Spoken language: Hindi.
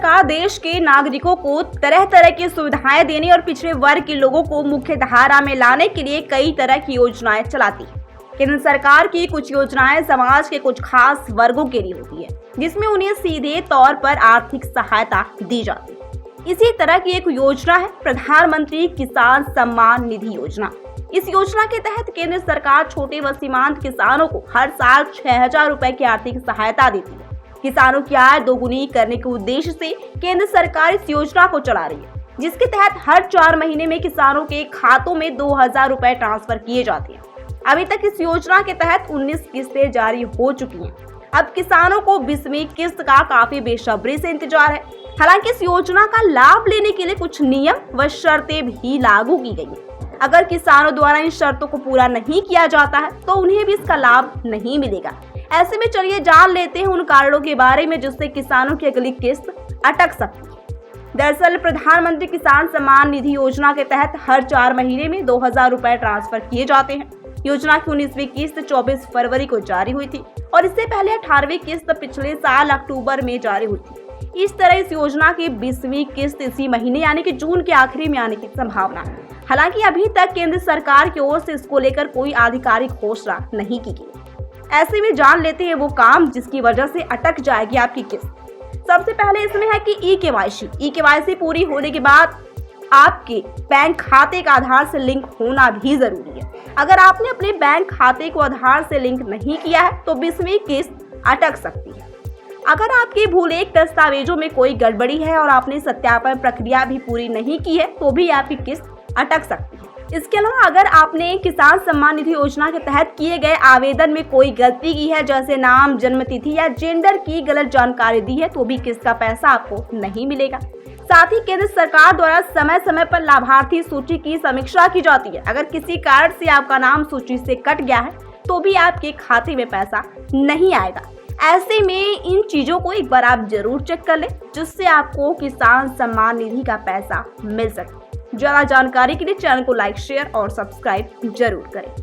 सरकार देश के नागरिकों को तरह तरह की सुविधाएं देने और पिछड़े वर्ग के लोगों को मुख्य धारा में लाने के लिए कई तरह की योजनाएं चलाती है। केंद्र सरकार की कुछ योजनाएं समाज के कुछ खास वर्गों के लिए होती है, जिसमें उन्हें सीधे तौर पर आर्थिक सहायता दी जाती है। इसी तरह की एक योजना है प्रधानमंत्री किसान सम्मान निधि योजना। इस योजना के तहत केंद्र सरकार छोटे व सीमांत किसानों को हर साल 6,000 रुपए की आर्थिक सहायता देती है। किसानों की आय दोगुनी करने के उद्देश्य से केंद्र सरकार इस योजना को चला रही है, जिसके तहत हर 4 महीने में किसानों के खातों में 2,000 रुपए ट्रांसफर किए जाते हैं। अभी तक इस योजना के तहत 19 किस्तें जारी हो चुकी हैं। अब किसानों को 20वीं किस्त का काफी बेसब्री से इंतजार है। हालांकि इस योजना का लाभ लेने के लिए कुछ नियम व शर्तें भी लागू की गई हैं। अगर किसानों द्वारा इन शर्तों को पूरा नहीं किया जाता है तो उन्हें भी इसका लाभ नहीं मिलेगा। ऐसे में चलिए जान लेते हैं उन कारणों के बारे में जिससे किसानों की अगली किस्त अटक सकती है। दरअसल प्रधानमंत्री किसान सम्मान निधि योजना के तहत हर 4 महीने में 2,000 रुपए ट्रांसफर किए जाते हैं। योजना की 19वीं किस्त 24 फरवरी को जारी हुई थी और इससे पहले 18वीं किस्त पिछले साल अक्टूबर में जारी हुई थी। इस तरह इस योजना की 20वीं किस्त इसी महीने यानी कि जून के आखिरी में आने की संभावना है। हालांकि अभी तक केंद्र सरकार की ओर से इसको लेकर कोई आधिकारिक घोषणा नहीं की गई। ऐसे में जान लेते हैं वो काम जिसकी वजह से अटक जाएगी आपकी किस्त। सबसे पहले इसमें है कि ई-केवाईसी पूरी होने के बाद आपके बैंक खाते का आधार से लिंक होना भी जरूरी है। अगर आपने अपने बैंक खाते को आधार से लिंक नहीं किया है तो 20वीं किस्त अटक सकती है। अगर आपके भूलेख दस्तावेजों में कोई गड़बड़ी है और आपने सत्यापन प्रक्रिया भी पूरी नहीं की है तो भी आपकी किस्त अटक सकती है। इसके अलावा अगर आपने किसान सम्मान निधि योजना के तहत किए गए आवेदन में कोई गलती की है, जैसे नाम, जन्म तिथि या जेंडर की गलत जानकारी दी है, तो भी किस्त का पैसा आपको नहीं मिलेगा। साथ ही केंद्र सरकार द्वारा समय समय पर लाभार्थी सूची की समीक्षा की जाती है। अगर किसी कारण से आपका नाम सूची से कट गया है तो भी आपके खाते में पैसा नहीं आएगा। ऐसे में इन चीजों को एक बार आप जरूर चेक कर लें, जिससे आपको किसान सम्मान निधि का पैसा मिल सके। ज्यादा जानकारी के लिए चैनल को लाइक, शेयर और सब्सक्राइब जरूर करें।